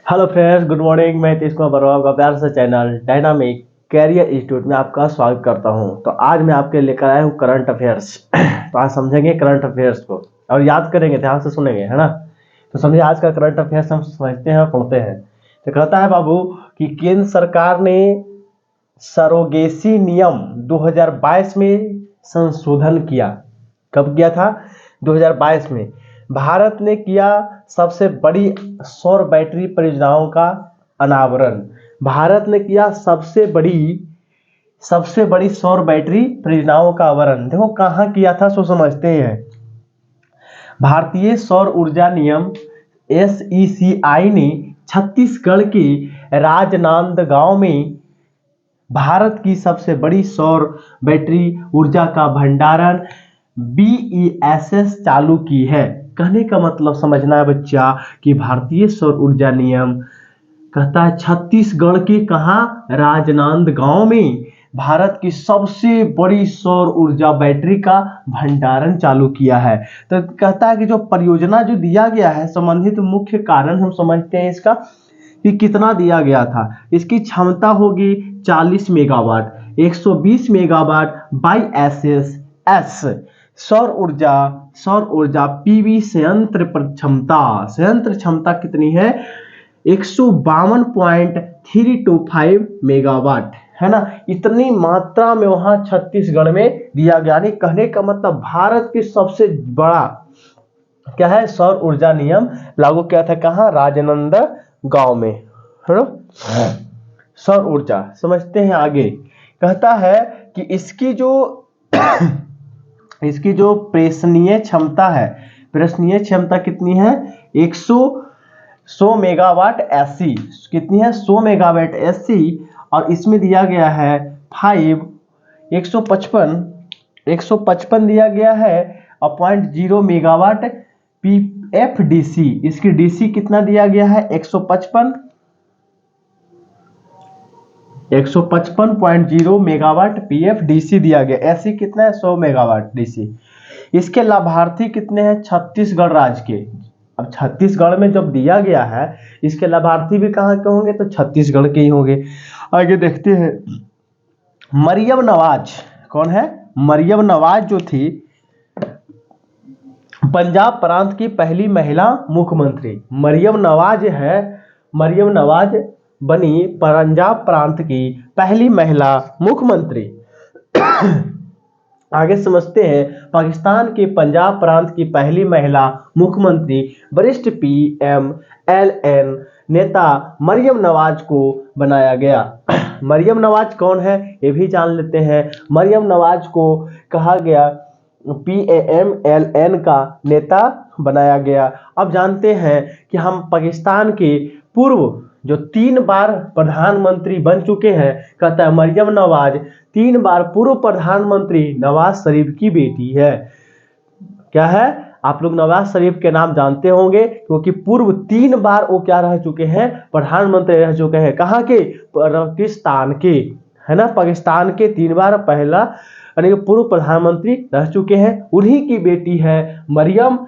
Hello friends, good morning. मैं तीस कुमार वर्मा का प्यार से चैनल डायनामिक कैरियर इंस्टीट्यूट में आपका स्वागत करता हूं। तो आज मैं आपके लेकर आया हूं करंट अफेयर्स। तो आज समझेंगे करंट अफेयर्स को और याद करेंगे, ध्यान से सुनेंगे, है ना। तो समझिए, आज का करंट अफेयर्स हम समझते हैं और पढ़ते हैं। तो कहता है बाबू कि केंद्र सरकार ने सरोगेसी नियम 2022 में संशोधन किया। कब किया था? 2022 में। भारत ने किया सबसे बड़ी सौर बैटरी परियोजनाओं का अनावरण। भारत ने किया सबसे बड़ी सौर बैटरी परियोजनाओं का अनावरण। देखो कहाँ किया था, सो समझते हैं। भारतीय सौर ऊर्जा निगम SECI ने छत्तीसगढ़ के राजनांदगांव में भारत की सबसे बड़ी सौर बैटरी ऊर्जा का भंडारण BESS चालू की है। कहने का मतलब समझना है बच्चा कि भारतीय सौर ऊर्जा निगम कहता है छत्तीसगढ़ के कहा, राजनांदगांव में भारत की सबसे बड़ी सौर ऊर्जा बैटरी का भंडारण चालू किया है। तो कहता है कि जो परियोजना जो दिया गया है, संबंधित मुख्य कारण हम समझते हैं इसका कि कितना दिया गया था। इसकी क्षमता होगी 40 मेगावाट, 120 मेगावाट BISS सौर ऊर्जा PV संयंत्र क्षमता कितनी है? 152.325 मेगावाट, है ना। इतनी मात्रा में वहां छत्तीसगढ़ में दिया गया। यानी कहने का मतलब भारत की सबसे बड़ा क्या है, सौर ऊर्जा नियम लागू किया था। कहां? राजनांदगांव में, है ना। सौर ऊर्जा समझते हैं। आगे कहता है कि इसकी जो प्रेषणीय क्षमता है, प्रेषणीय क्षमता कितनी है? 100 मेगावाट SC कितनी है? 100 मेगावाट SC। और इसमें दिया गया है 155 दिया गया है 0.0 मेगावाट PFDC। इसकी DC कितना दिया गया है? 155.0 मेगावाट PFDC दिया गया। SC कितना है? 100 मेगावाट DC। इसके लाभार्थी कितने हैं? छत्तीसगढ़ राज्य के। अब छत्तीसगढ़ में जब दिया गया है, इसके लाभार्थी भी कहाँ के होंगे? तो छत्तीसगढ़ के ही होंगे। आगे देखते हैं। मरियम नवाज कौन है? मरियम नवाज जो थी पंजाब प्रांत की पहली महिला मुख्यमंत्री। मरियम नवाज बनी पंजाब प्रांत की पहली महिला मुख्यमंत्री। आगे समझते हैं। पाकिस्तान के पंजाब प्रांत की पहली महिला मुख्यमंत्री वरिष्ठ PMLN नेता मरियम नवाज को बनाया गया। मरियम नवाज कौन है, ये भी जान लेते हैं। मरियम नवाज को कहा गया PMLN का नेता बनाया गया। अब जानते हैं कि हम पाकिस्तान के पूर्व जो 3 बार प्रधानमंत्री बन चुके हैं, कहता है मरियम नवाज 3 बार पूर्व प्रधानमंत्री नवाज शरीफ की बेटी है। क्या है? आप लोग नवाज शरीफ के नाम जानते होंगे, क्योंकि पूर्व 3 बार वो क्या रह चुके हैं? प्रधानमंत्री रह चुके हैं। कहाँ के? पाकिस्तान के, है ना। पाकिस्तान के 3 बार पहला यानी कि पूर्व प्रधानमंत्री रह चुके हैं। उन्हीं की बेटी है मरियम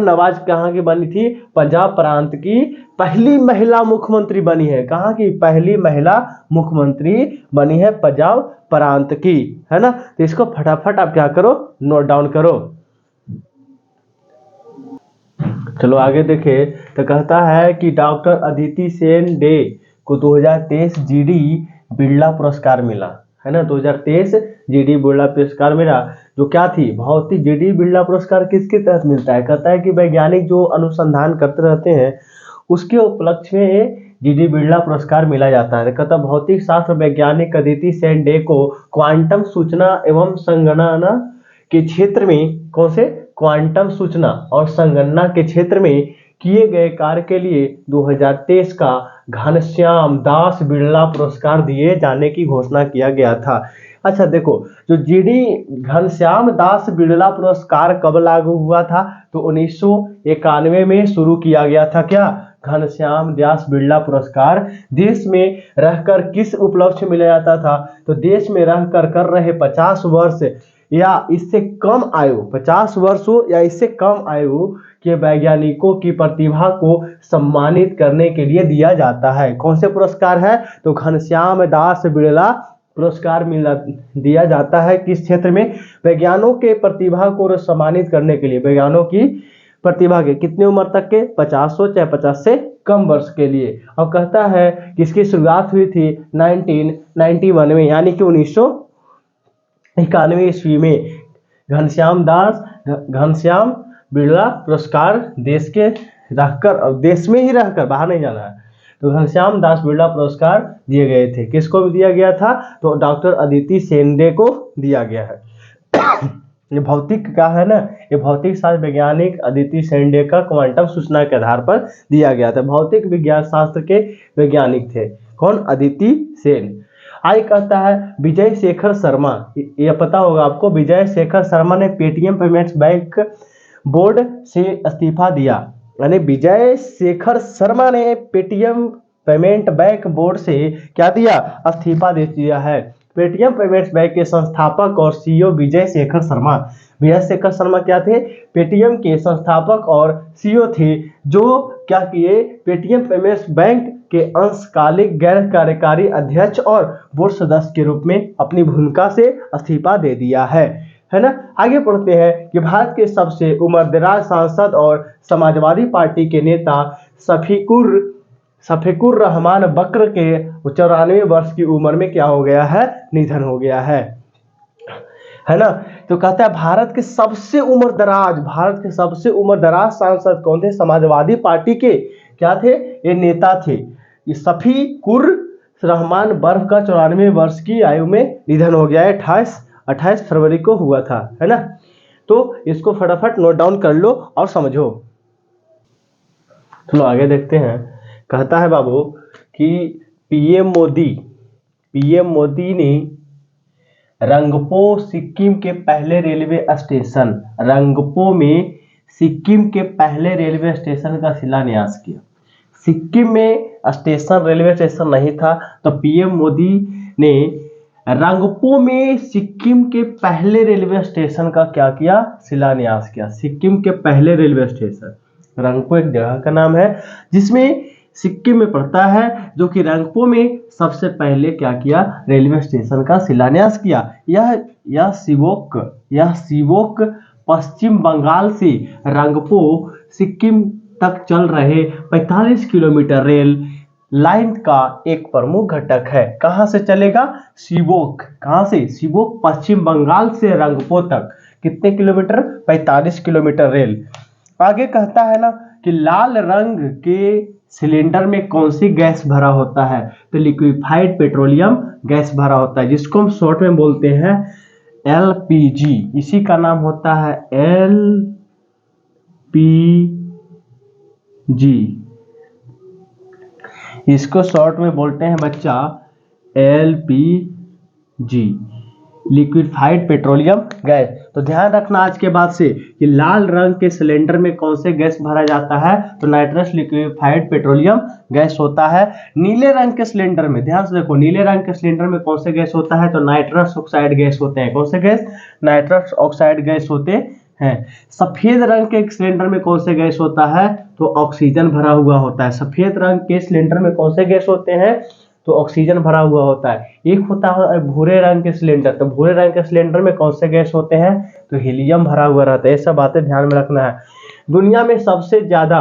नवाज कहाँ की बनी थी? पंजाब प्रांत की पहली महिला मुख्यमंत्री बनी है। कहाँ की? पहली महिला मुख्यमंत्री बनी है पंजाब प्रांत की, है ना। तो इसको फटाफट आप क्या करो, नोट डाउन करो। चलो आगे देखे। तो कहता है कि डॉक्टर अदिति सेन डे को 2023 GD बिरला पुरस्कार मिला, है ना। 2023 GD बिरला पुरस्कार मिला। जो क्या थी? भौतिक GD बिरला पुरस्कार किसके तहत मिलता है? कहता है कि वैज्ञानिक जो अनुसंधान करते रहते हैं, उसके उपलक्ष्य में GD बिरला पुरस्कार मिला जाता है। कहता भौतिक शास्त्र वैज्ञानिक अदिति सेन डे को क्वांटम सूचना एवं संगणना के क्षेत्र में, कौन से? क्वांटम सूचना और संगणना के क्षेत्र में किए गए कार्य के लिए 2023 का घनश्याम दास बिरला पुरस्कार दिए जाने की घोषणा किया गया था। अच्छा देखो, जो GD घनश्याम दास बिरला पुरस्कार कब लागू हुआ था? तो 1991 में शुरू किया गया था। क्या? घनश्याम दास बिरला पुरस्कार देश में रहकर किस उपलक्ष्य मिला जाता था? तो देश में रहकर कर रहे 50 वर्ष या इससे कम आयु 50 वर्षों या इससे कम आयु के वैज्ञानिकों की प्रतिभा को सम्मानित करने के लिए दिया जाता है। कौन से पुरस्कार है? तो घनश्याम दास बिड़ला पुरस्कार दिया जाता है। किस क्षेत्र में? वैज्ञानिकों के प्रतिभा को सम्मानित करने के लिए, वैज्ञानिकों की प्रतिभा के कितने उम्र तक के? 50 चाहे 50 से कम वर्ष के लिए। और कहता है कि इसकी शुरुआत हुई थी 1991 में, यानी कि 1991 ईस्वी में। घनश्याम बिड़ला पुरस्कार देश के रहकर, देश में ही रहकर, बाहर नहीं जाना है, तो घनश्याम दास बिड़ला पुरस्कार दिए गए थे। किसको दिया गया था? तो डॉक्टर अदिति शेंडे को दिया गया है। ये भौतिक का है ना, ये भौतिक शास्त्र वैज्ञानिक अदिति शेंडे का क्वांटम सूचना के आधार पर दिया गया था। भौतिक विज्ञान शास्त्र के वैज्ञानिक थे। कौन? अदिति सेन। आई कहता है विजय शेखर शर्मा, ये पता होगा आपको, विजय शेखर शर्मा ने पेटीएम पेमेंट्स बैंक बोर्ड से इस्तीफा दिया। यानी विजय शेखर शर्मा ने पेटीएम पेमेंट बैंक बोर्ड से क्या दिया? इस्तीफा दे दिया है। पेटीएम पेमेंट्स बैंक के संस्थापक और सीईओ विजय शेखर शर्मा। विजय शेखर शर्मा क्या थे? पेटीएम के संस्थापक और सीईओ थे, जो क्या किए? पेटीएम पेमेंट्स बैंक के अंशकालिक गैर कार्यकारी अध्यक्ष और बोर्ड सदस्य के रूप में अपनी भूमिका से इस्तीफा दे दिया है ना। आगे पढ़ते हैं कि भारत के सबसे उम्रदराज सांसद और समाजवादी पार्टी के नेता शफीकुर रहमान बकर के 94 वर्ष की उम्र में क्या हो गया है? निधन हो गया है ना। तो कहता है भारत के सबसे उम्रदराज सांसद कौन थे? समाजवादी पार्टी के क्या थे? ये नेता थे। ये शफीकुर रहमान बर्फ का 94 वर्ष की आयु में निधन हो गया है। 28 फरवरी को हुआ था, है ना। तो इसको फटाफट नोट डाउन कर लो और समझो। चलो आगे देखते हैं। कहता है बाबू कि पीएम मोदी ने रंगपो सिक्किम के पहले रेलवे स्टेशन, रंगपो में सिक्किम के पहले रेलवे स्टेशन का शिलान्यास किया। सिक्किम में स्टेशन, रेलवे स्टेशन नहीं था, तो पीएम मोदी ने रंगपो में सिक्किम के पहले रेलवे स्टेशन का क्या किया? शिलान्यास किया। सिक्किम के पहले रेलवे स्टेशन, रंगपो एक जगह का नाम है जिसमें सिक्किम में पड़ता है, जो कि रंगपो में सबसे पहले क्या किया? रेलवे स्टेशन का शिलान्यास किया। यह सिवोक पश्चिम बंगाल से रंगपो सिक्किम तक चल रहे 45 किलोमीटर रेल लाइन का एक प्रमुख घटक है। कहां से चलेगा? सिवोक। कहां से? सिवोक पश्चिम बंगाल से रंगपो तक कितने किलोमीटर? 45 kilometre rail. आगे कहता है ना कि लाल रंग के सिलेंडर में कौन सी गैस भरा होता है? तो लिक्विफाइड पेट्रोलियम गैस भरा होता है, जिसको हम शॉर्ट में बोलते हैं एलपीजी। इसी का नाम होता है एलपीजी। इसको शॉर्ट में बोलते हैं बच्चा एलपीजी, लिक्विफाइड पेट्रोलियम गैस। तो ध्यान रखना आज के बाद से कि लाल रंग के सिलेंडर में कौन से गैस भरा जाता है? तो नाइट्रस लिक्विफाइड पेट्रोलियम गैस होता है। नीले रंग के सिलेंडर में ध्यान से देखो, नीले रंग के सिलेंडर में कौन से गैस होता है? तो नाइट्रस ऑक्साइड गैस होते हैं। कौन से गैस? नाइट्रस ऑक्साइड गैस होते हैं। सफेद रंग के सिलेंडर में कौन से गैस होता है? तो ऑक्सीजन भरा हुआ होता है। सफेद रंग के सिलेंडर में कौन से गैस होते हैं? तो ऑक्सीजन भरा हुआ होता है। एक होता है भूरे रंग के सिलेंडर, तो भूरे रंग के सिलेंडर में कौन से गैस होते हैं? तो हीलियम भरा हुआ रहता है। ये सब बातें ध्यान में रखना है। दुनिया में सबसे ज्यादा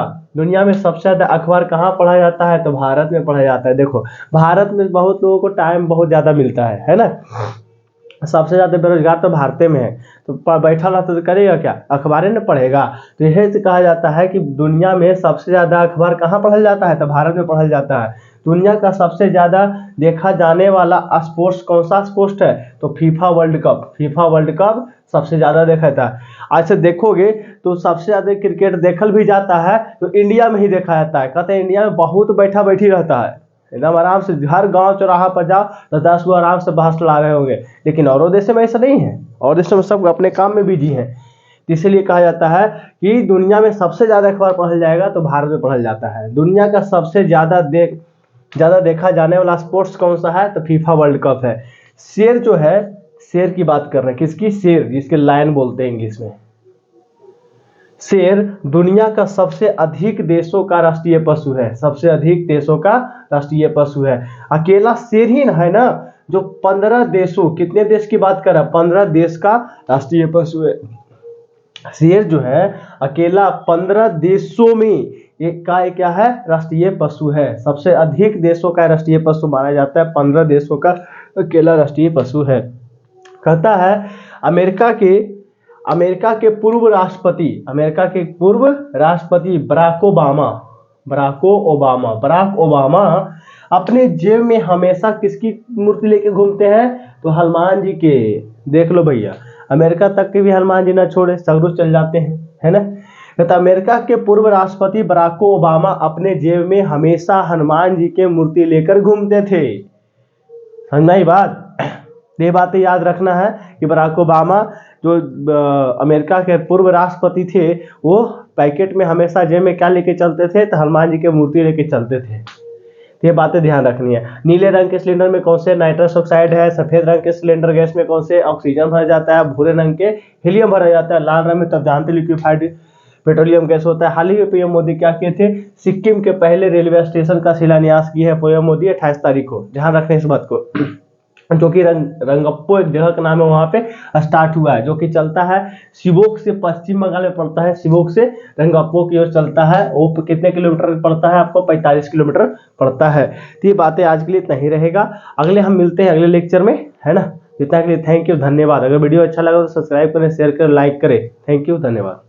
अखबार कहाँ पढ़ा जाता है? तो भारत में पढ़ा जाता है। देखो भारत में बहुत लोगों को टाइम बहुत ज्यादा मिलता है ना। सबसे ज्यादा बेरोजगार तो भारत में है, तो बैठा रहता तो करेगा क्या? अखबारें न पढ़ेगा। तो यही कहा जाता है कि दुनिया में सबसे ज्यादा अखबार कहाँ पढ़ा जाता है? तो भारत में पढ़ा जाता है। दुनिया का सबसे ज्यादा देखा जाने वाला स्पोर्ट्स कौन सा स्पोर्ट्स है? तो फीफा वर्ल्ड कप सबसे ज्यादा देखा था। आज से देखोगे तो सबसे ज्यादा क्रिकेट देखल भी जाता है तो इंडिया में ही देखा जाता है। कहते हैं इंडिया में बहुत बैठा बैठी रहता है, एकदम आराम से हर गांव चौराहा पर जाओ तो 10 गो आराम से बहस ला रहे होंगे। लेकिन और देशों में ऐसा नहीं है, और देशों में सब अपने काम में बिजी हैं। इसलिए कहा जाता है कि दुनिया में सबसे ज्यादा अखबार पढ़ा जाएगा तो भारत में पढ़ा जाता है। दुनिया का सबसे ज्यादा देखा जाने वाला स्पोर्ट्स कौन सा है? तो फीफा वर्ल्ड कप है। शेर जो है शेर की बात कर रहे हैं। किसकी? शेर, जिसके लायन बोलते हैं इंग्लिश में। शेर दुनिया का सबसे अधिक देशों का राष्ट्रीय पशु है, सबसे अधिक देशों का राष्ट्रीय पशु है। अकेला शेर ही है ना जो 15 देशों, कितने देश की बात कर रहा है? 15 देश का राष्ट्रीय पशु है। शेर जो है अकेला 15 देशों में एक क्या है? राष्ट्रीय पशु है। सबसे अधिक देशों का राष्ट्रीय पशु माना जाता है, 15 देशों का अकेला राष्ट्रीय पशु है। कहता है अमेरिका के पूर्व राष्ट्रपति बराक ओबामा अपने जेब में हमेशा किसकी मूर्ति लेके घूमते हैं? तो हनुमान जी के। देख लो भैया, अमेरिका तक के भी हनुमान जी ना छोड़े, सगरों चल जाते हैं, है ना। कहता अमेरिका के पूर्व राष्ट्रपति बराक ओबामा अपने जेब में हमेशा हनुमान जी के मूर्ति लेकर घूमते थे। समझना ही बात। ये बातें याद रखना है कि बराक ओबामा जो अमेरिका के पूर्व राष्ट्रपति थे, वो पैकेट में हमेशा जेब में क्या लेके चलते थे? तो हनुमान जी के मूर्ति लेके चलते थे। तो ये बातें ध्यान रखनी है। नीले रंग के सिलेंडर में कौन से नाइट्रस ऑक्साइड है? सफेद रंग के सिलेंडर गैस में कौन से ऑक्सीजन भरा जाता है? भूरे रंग के हीलियम भरा जाता है। लाल रंग में तब जानते लिक्विफाइड पेट्रोलियम गैस होता है। हाल ही में पीएम मोदी क्या किए थे? सिक्किम के पहले रेलवे स्टेशन का शिलान्यास किया है पीएम मोदी 28 तारीख को। ध्यान रखें इस बात को, जो कि रंगप्पो एक जगह का नाम है, वहां पे स्टार्ट हुआ है, जो कि चलता है शिवोक से, पश्चिम बंगाल में पड़ता है। शिवोक से रंगप्पो की ओर चलता है। वो कितने किलोमीटर पड़ता है आपको? 45 किलोमीटर पड़ता है। तो ये बातें आज के लिए इतना ही रहेगा। अगले हम मिलते हैं अगले लेक्चर में, है ना। इतना के लिए थैंक यू, धन्यवाद। अगर वीडियो अच्छा लगा तो सब्सक्राइब करें, शेयर करें, लाइक करें। थैंक यू, धन्यवाद।